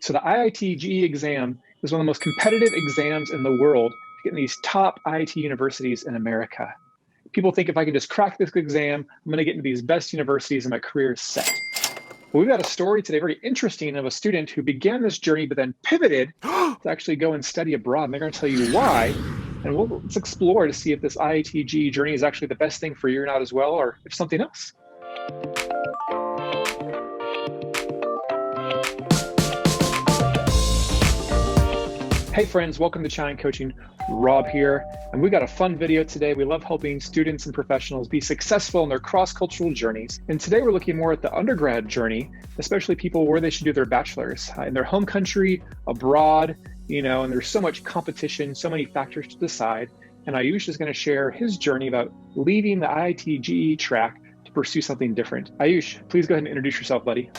So the IIT JEE exam is one of the most competitive exams in the world to get in these top IIT universities in America. People think if I can just crack this exam, I'm going to get into these best universities and my career is set. Well, we've got a story today, very interesting, of a student who began this journey but then pivoted to actually go and study abroad. And they're going to tell you why. And let's explore to see if this IIT JEE journey is actually the best thing for you or not as well, or if something else. Hey friends, welcome to Chine Coaching. Rob here, and we got a fun video today. We love helping students and professionals be successful in their cross-cultural journeys. And today we're looking more at the undergrad journey, especially people where they should do their bachelor's in their home country, abroad, and there's so much competition, so many factors to decide. And Ayush is going to share his journey about leaving the IIT JEE track to pursue something different. Ayush, please go ahead and introduce yourself, buddy.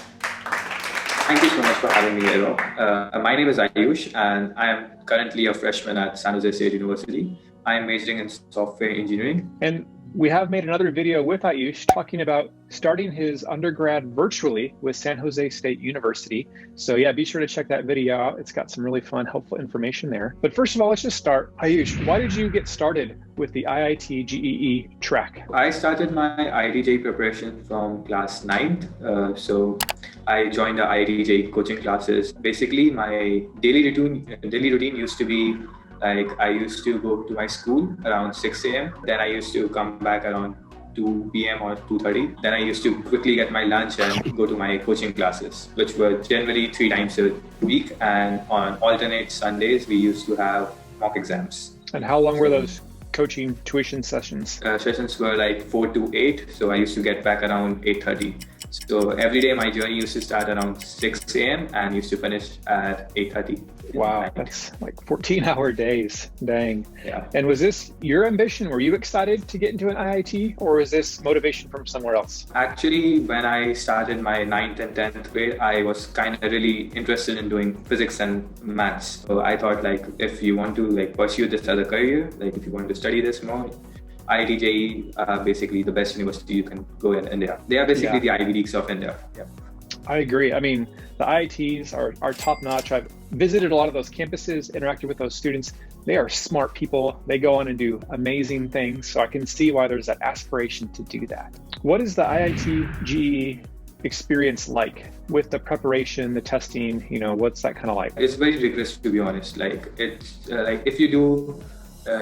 Thank you so much for having me here, Rob. My name is Ayush, and I am currently a freshman at San Jose State University. I am majoring in software engineering. And we have made another video with Ayush talking about starting his undergrad virtually with San Jose State University. So yeah, be sure to check that video out. It's got some really fun, helpful information there. But first of all, let's just start. Ayush, why did you get started with the IIT JEE track? I started my IIT JEE preparation from class 9th. So I joined the IIT JEE coaching classes. Basically, my daily routine used to be like I used to go to my school around 6 a.m. Then I used to come back around 2 p.m. or 2:30. Then I used to quickly get my lunch and go to my coaching classes, which were generally 3 times a week. And on alternate Sundays, we used to have mock exams. And how long were those coaching tuition sessions? Sessions were like 4 to 8. So I used to get back around 8:30. So every day my journey used to start around 6 a.m. and used to finish at 8:30. Wow, that's like 14-hour days. Dang. Yeah. And was this your ambition? Were you excited to get into an IIT, or was this motivation from somewhere else? Actually, when I started my 9th and 10th grade, I was kind of really interested in doing physics and maths. So I thought, like, if you want to pursue this as a career, like if you want to study this more, IIT JEE basically the best university you can go in India. They are basically the Ivy Leagues of India. Yeah. I agree. I mean, the IITs are top notch. I've visited a lot of those campuses, interacted with those students. They are smart people. They go on and do amazing things. So I can see why there's that aspiration to do that. What is the IIT JEE experience like with the preparation, the testing? What's that kind of like? It's very rigorous, to be honest. Like it's like if you do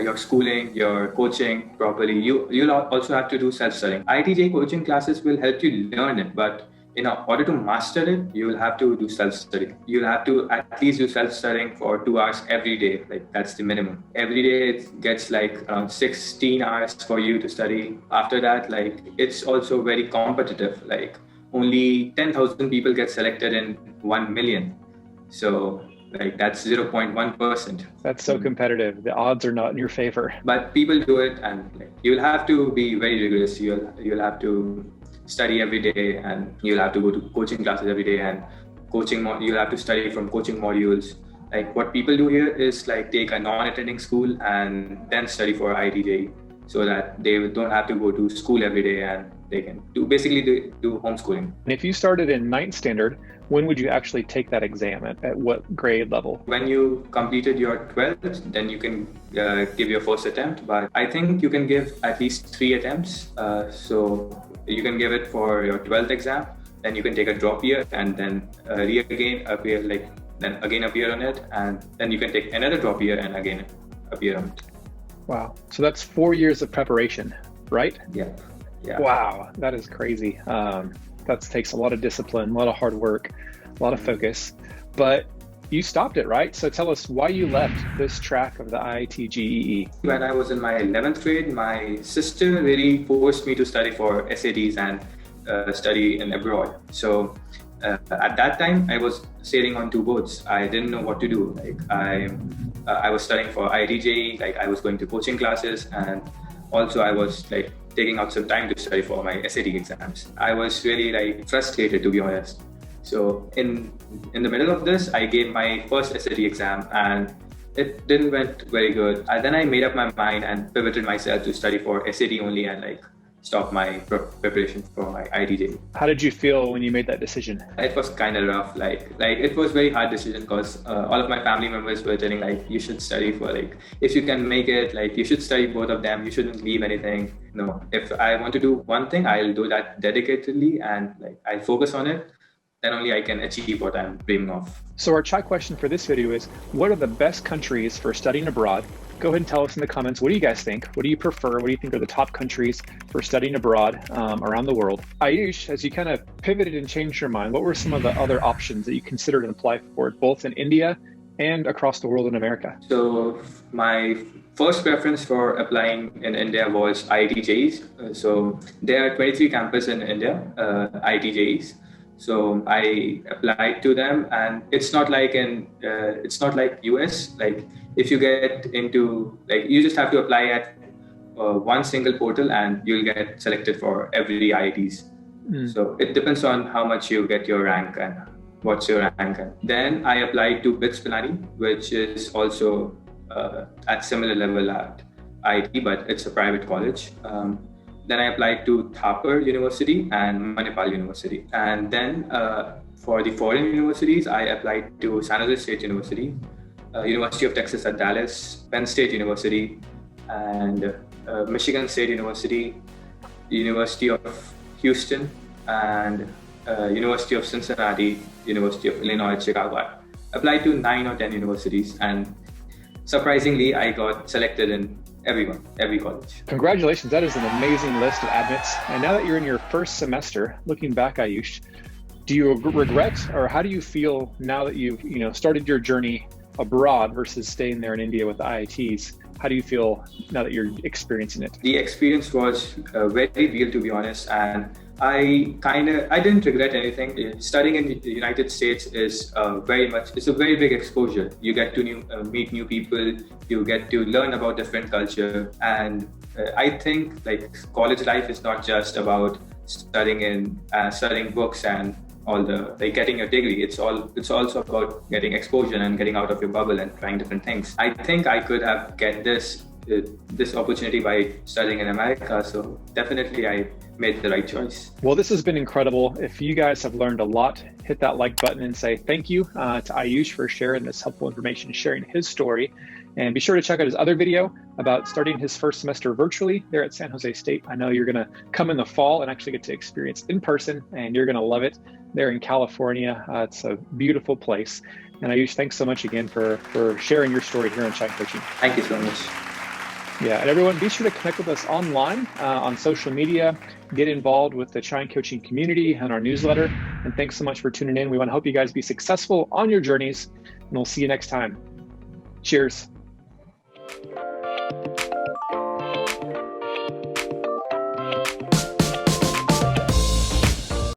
your schooling, your coaching properly, you'll also have to do self-studying. IIT JEE coaching classes will help you learn it, but in order to master it, you will have to do self-study. You'll have to at least do self-studying for 2 hours every day. Like that's the minimum. Every day it gets like around 16 hours for you to study. After that, like it's also very competitive. Like only 10,000 people get selected in 1 million. So like that's 0.1%. That's so competitive. The odds are not in your favor. But people do it, and you'll have to be very rigorous. You'll have to study every day, and you'll have to go to coaching classes every day, and you'll have to study from coaching modules. Like what people do here is like take a non-attending school and then study for IIT JEE, so that they don't have to go to school every day and they can do homeschooling. And if you started in 9th standard, when would you actually take that exam? At what grade level? When you completed your 12th, then you can give your first attempt. But I think you can give at least 3 attempts. So you can give it for your 12th exam, then you can take a drop year and then appear on it, and then you can take another drop year and again appear on it. Wow. So that's 4 years of preparation, right? Yeah. Wow, that is crazy. That takes a lot of discipline, a lot of hard work, a lot of focus, but you stopped it, right? So tell us why you left this track of the IIT JEE. When I was in my 11th grade, my sister really forced me to study for SATs and study in abroad. So at that time, I was sailing on 2 boats. I didn't know what to do. Like I was studying for IIT JEE, like I was going to coaching classes, and also I was like taking out some time to study for my SAT exams. I was really frustrated, to be honest. So in the middle of this, I gave my first SAT exam and it didn't went very good. Then I made up my mind and pivoted myself to study for SAT only and stop my preparation for my IIT JEE. How did you feel when you made that decision? It was kind of rough. Like it was very hard decision because all of my family members were telling like you should study for like if you can make it, like you should study both of them. You shouldn't leave anything. No, if I want to do one thing, I'll do that dedicatedly and like I'll focus on it. Then only I can achieve what I'm dreaming of. So our chat question for this video is, what are the best countries for studying abroad? Go ahead and tell us in the comments, what do you guys think? What do you prefer? What do you think are the top countries for studying abroad around the world? Ayush, as you kind of pivoted and changed your mind, what were some of the other options that you considered and applied for, both in India and across the world in America? So my first preference for applying in India was IIT JEEs. So there are 23 campuses in India, IIT JEEs. So I applied to them, and it's not like US. Like if you get into, like, you just have to apply at one single portal and you'll get selected for every IITs. So it depends on how much you get your rank and what's your rank. And then I applied to BITS Pilani, which is also at similar level at IIT, but it's a private college. Then I applied to Thapar University and Manipal University. And then for the foreign universities, I applied to San Jose State University, University of Texas at Dallas, Penn State University, and Michigan State University, University of Houston, and University of Cincinnati, University of Illinois, Chicago. I applied to 9 or 10 universities, and surprisingly, I got selected in every college. Congratulations, that is an amazing list of admits. And now that you're in your first semester, looking back, Ayush, do you regret, or how do you feel now that you've started your journey abroad versus staying there in India with the IITs? How do you feel now that you're experiencing it? The experience was very real, to be honest, and I didn't regret anything. Studying in the United States is it's a very big exposure. You get to meet new people, you get to learn about different culture, and I think like college life is not just about studying books and all the getting your degree. It's also about getting exposure and getting out of your bubble and trying different things. I think I could have get this opportunity by studying in America, so definitely I made the right choice. Well, this has been incredible. If you guys have learned a lot, hit that like button and say thank you to Ayush for sharing this helpful information, sharing his story. And be sure to check out his other video about starting his first semester virtually there at San Jose State. I know you're going to come in the fall and actually get to experience in person, and you're going to love it there in California. It's a beautiful place. And Ayush, thanks so much again for sharing your story here on Chine Coaching. Thank you so much. Yeah, and everyone, be sure to connect with us online on social media, get involved with the Chine Coaching community and our newsletter. And thanks so much for tuning in. We want to help you guys be successful on your journeys, and we'll see you next time. Cheers.